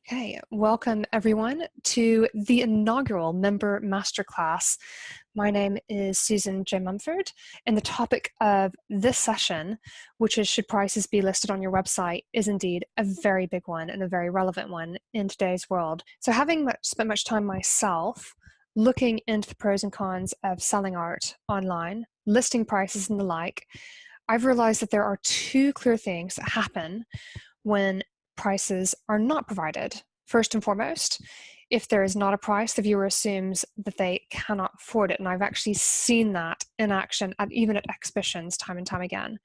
Okay, welcome everyone to the inaugural Member Masterclass. My name is Susan J. Mumford, and the topic of this session, which is should prices be listed on your website, is indeed a very big one and a very relevant one in today's world. So having spent much time myself looking into the pros and cons of selling art online, listing prices and the like, I've realized that there are two clear things that happen when prices are not provided. First and foremost, if there is not a price, the viewer assumes that they cannot afford it. And I've actually seen that in action, even at exhibitions, time and time again.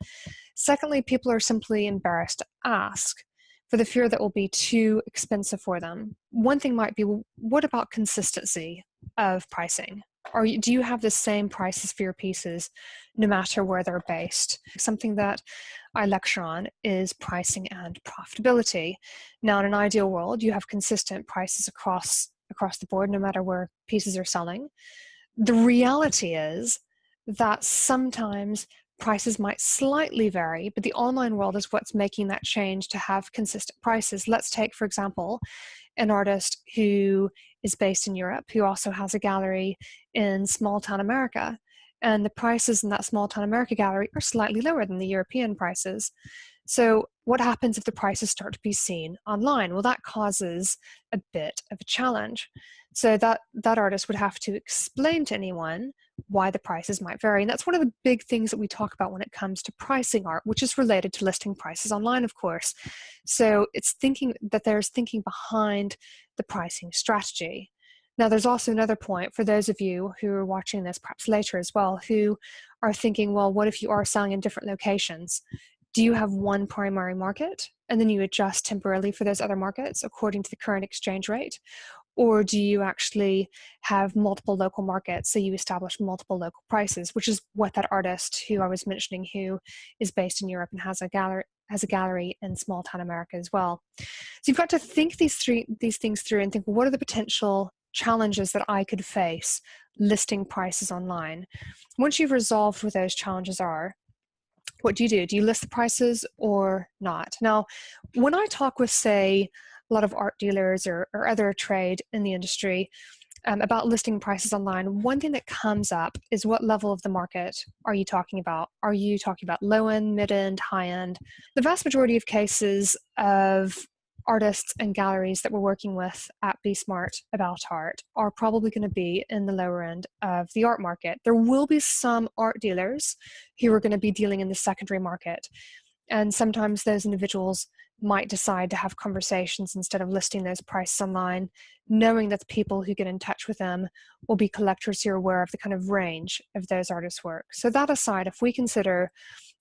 Secondly, people are simply embarrassed to ask for the fear that it will be too expensive for them. One thing might be, well, what about consistency of pricing? Or do you have the same prices for your pieces no matter where they're based? Something that I lecture on is pricing and profitability. Now, in an ideal world, you have consistent prices across the board, no matter where pieces are selling. The reality is that sometimes prices might slightly vary, but the online world is what's making that change to have consistent prices. Let's take, for example, an artist who is based in Europe, who also has a gallery in small town America. And the prices in that small town America gallery are slightly lower than the European prices. So what happens if the prices start to be seen online? Well, that causes a bit of a challenge. So that artist would have to explain to anyone why the prices might vary. And that's one of the big things that we talk about when it comes to pricing art, which is related to listing prices online, of course. So it's there's thinking behind the pricing strategy. Now, there's also another point for those of you who are watching this perhaps later as well, who are thinking, well, what if you are selling in different locations? Do you have one primary market and then you adjust temporarily for those other markets according to the current exchange rate? Or do you actually have multiple local markets, so you establish multiple local prices, which is what that artist who I was mentioning, who is based in Europe and has a gallery in small town America as well. So you've got to think these things through and think, well, what are the potential challenges that I could face listing prices online? Once you've resolved what those challenges are, what do you do? Do you list the prices or not? Now, when I talk with, say, a lot of art dealers or other trade in the industry about listing prices online, one thing that comes up is what level of the market are you talking about? Are you talking about low end, mid end, high end? The vast majority of cases of artists and galleries that we're working with at Be Smart About Art are probably going to be in the lower end of the art market. There will be some art dealers who are going to be dealing in the secondary market. And sometimes those individuals might decide to have conversations instead of listing those prices online, knowing that the people who get in touch with them will be collectors who are aware of the kind of range of those artists' work. So that aside, if we consider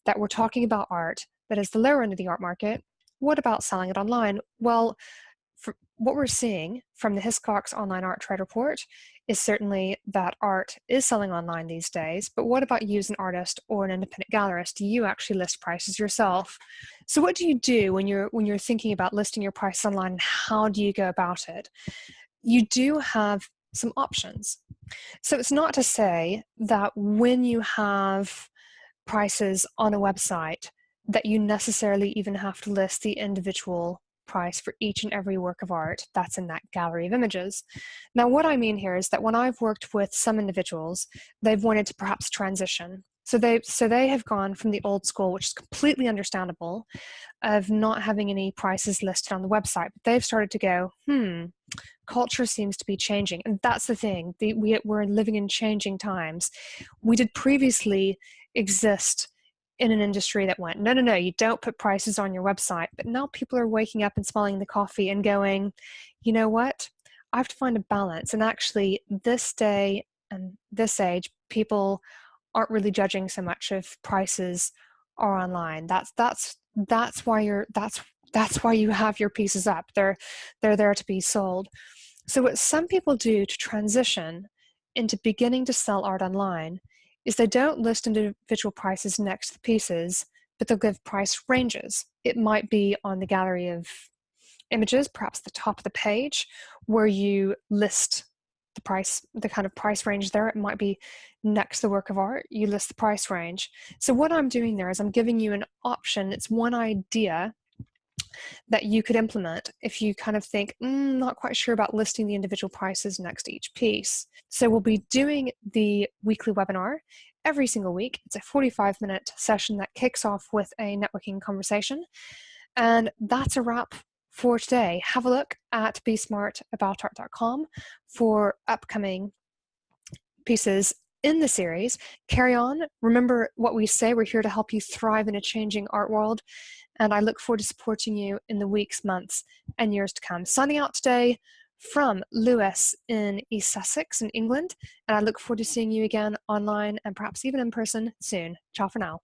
that we're talking about art that is the lower end of the art market, what about selling it online? Well, for what we're seeing from the Hiscox Online Art Trade Report is certainly that art is selling online these days, but what about you as an artist or an independent gallerist? Do you actually list prices yourself? So what do you do when you're thinking about listing your price online, and how do you go about it? You do have some options. So it's not to say that when you have prices on a website that you necessarily even have to list the individual price for each and every work of art that's in that gallery of images. Now, what I mean here is that when I've worked with some individuals, they've wanted to perhaps transition. So they have gone from the old school, which is completely understandable, of not having any prices listed on the website, but they've started to go, culture seems to be changing. And that's the thing, we're living in changing times. We did previously exist in an industry that went, no, you don't put prices on your website. But now people are waking up and smelling the coffee and going, you know what? I have to find a balance. And actually, this day and this age, people aren't really judging so much if prices are online. That's why you have your pieces up. They're there to be sold. So what some people do to transition into beginning to sell art online is they don't list individual prices next to the pieces, but they'll give price ranges. It might be on the gallery of images, perhaps the top of the page, where you list the price, the kind of price range there. It might be next to the work of art, you list the price range. So what I'm doing there is I'm giving you an option. It's one idea that you could implement if you kind of think, not quite sure about listing the individual prices next to each piece. So we'll be doing the weekly webinar every single week. It's a 45-minute session that kicks off with a networking conversation. And that's a wrap for today. Have a look at besmartaboutart.com for upcoming pieces in the series. Carry on. Remember what we say. We're here to help you thrive in a changing art world. And I look forward to supporting you in the weeks, months, and years to come. Signing out today from Lewis in East Sussex in England. And I look forward to seeing you again online and perhaps even in person soon. Ciao for now.